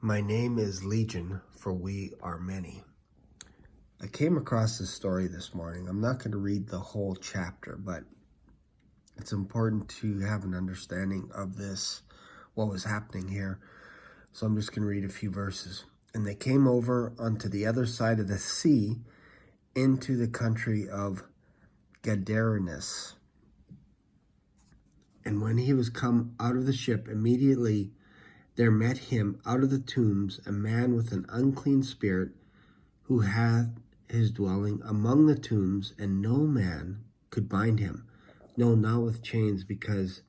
My name is Legion, for we are many. I came across this story this morning. I'm not going to read the whole chapter, but it's important to have an understanding of this, what was happening here. So I'm just going to read a few verses. And they came over unto the other side of the sea into the country of Gadarenes. And when he was come out of the ship, immediately there met him out of the tombs a man with an unclean spirit, who had his dwelling among the tombs, and no man could bind him, no, not with chains, because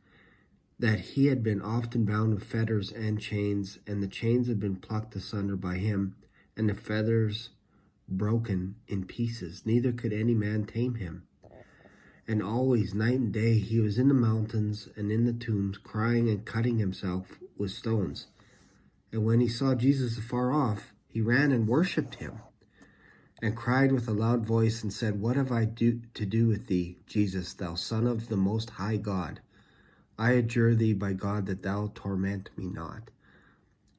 that he had been often bound with fetters and chains, and the chains had been plucked asunder by him, and the fetters broken in pieces. Neither could any man tame him. And always, night and day, he was in the mountains and in the tombs, crying and cutting himself with stones. And when he saw Jesus afar off, he ran and worshipped him, and cried with a loud voice, and said, What have I to do with thee, Jesus, thou Son of the Most High God? I adjure thee by God that thou torment me not.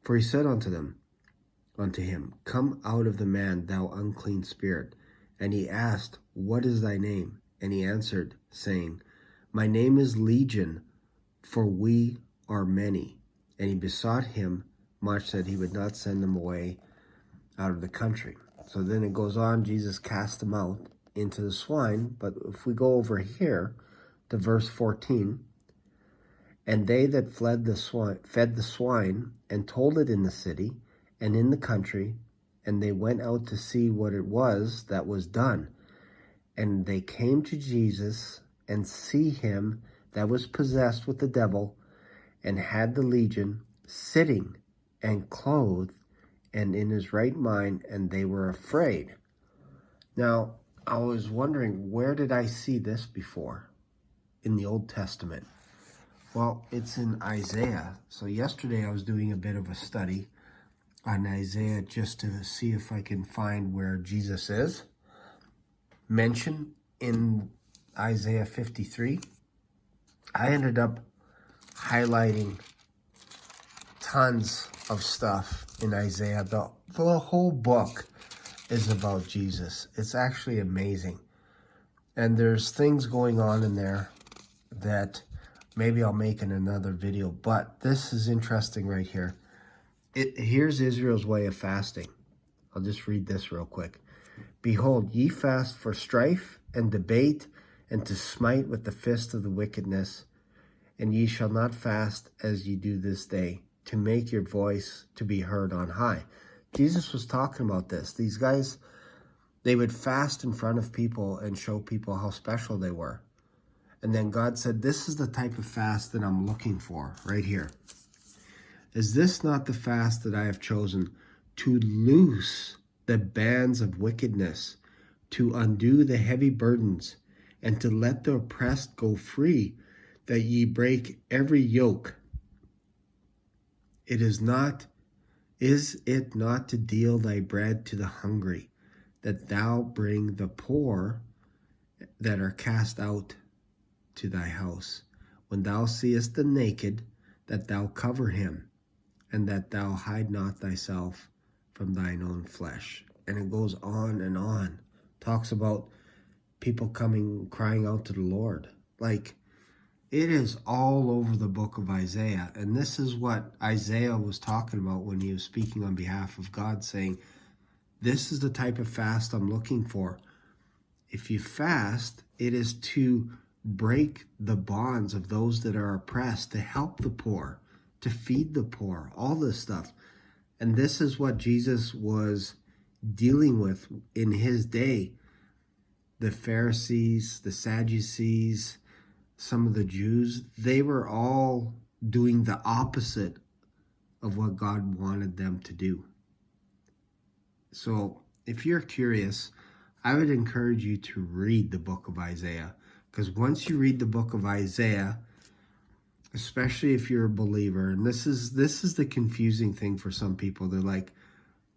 For he said unto him, Come out of the man, thou unclean spirit. And he asked, What is thy name? And he answered, saying, My name is Legion, for we are many. And he besought him much that he would not send them away out of the country. So then it goes on, Jesus cast them out into the swine. But if we go over here to verse 14, and they that fed the swine, and told it in the city and in the country, and they went out to see what it was that was done. And they came to Jesus, and see him that was possessed with the devil, and had the legion, sitting and clothed, and in his right mind, and they were afraid. Now, I was wondering, where did I see this before in the Old Testament? Well, it's in Isaiah. So yesterday I was doing a bit of a study on Isaiah just to see if I can find where Jesus is mentioned in Isaiah 53. I ended up highlighting tons of stuff in Isaiah. The whole book is about Jesus. It's actually amazing. And there's things going on in there that maybe I'll make in another video. But this is interesting right here. Here's Israel's way of fasting. I'll just read this real quick. Behold, ye fast for strife and debate, and to smite with the fist of the wickedness. And ye shall not fast as ye do this day, to make your voice to be heard on high. Jesus was talking about this. These guys, they would fast in front of people and show people how special they were. And then God said, this is the type of fast that I'm looking for right here. Is this not the fast that I have chosen, to loose the bands of wickedness, to undo the heavy burdens, and to let the oppressed go free, that ye break every yoke? Is it not to deal thy bread to the hungry, that thou bring the poor that are cast out to thy house? When thou seest the naked, that thou cover him, and that thou hide not thyself from thine own flesh. And it goes on and on. Talks about people crying out to the Lord. Like, it is all over the book of Isaiah. And this is what Isaiah was talking about when he was speaking on behalf of God, saying, this is the type of fast I'm looking for. If you fast, it is to break the bonds of those that are oppressed, to help the poor, to feed the poor, all this stuff. And this is what Jesus was dealing with in his day. The Pharisees, the Sadducees, some of the Jews, they were all doing the opposite of what God wanted them to do. So if you're curious, I would encourage you to read the book of Isaiah, because once you read the book of Isaiah, especially if you're a believer, and this is the confusing thing for some people. They're like,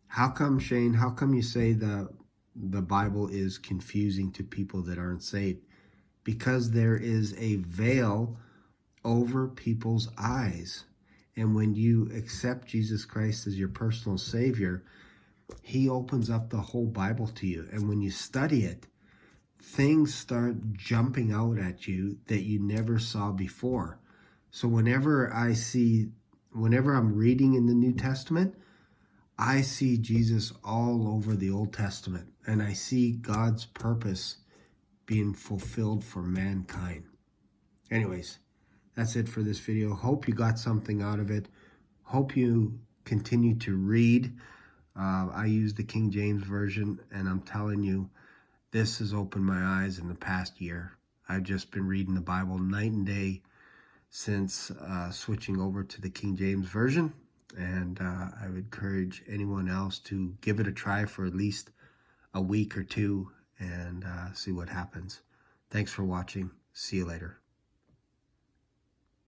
how come, Shane, how come you say the Bible is confusing to people that aren't saved? Because there is a veil over people's eyes. And when you accept Jesus Christ as your personal Savior, he opens up the whole Bible to you. And when you study it, things start jumping out at you that you never saw before. So whenever I'm reading in the New Testament, I see Jesus all over the Old Testament, and I see God's purpose being fulfilled for mankind. Anyways, that's it for this video. Hope you got something out of it. Hope you continue to read. I use the King James Version, and I'm telling you, this has opened my eyes in the past year. I've just been reading the Bible night and day since switching over to the King James Version. And I would encourage anyone else to give it a try for at least a week or two and see what happens. Thanks for watching. See you later.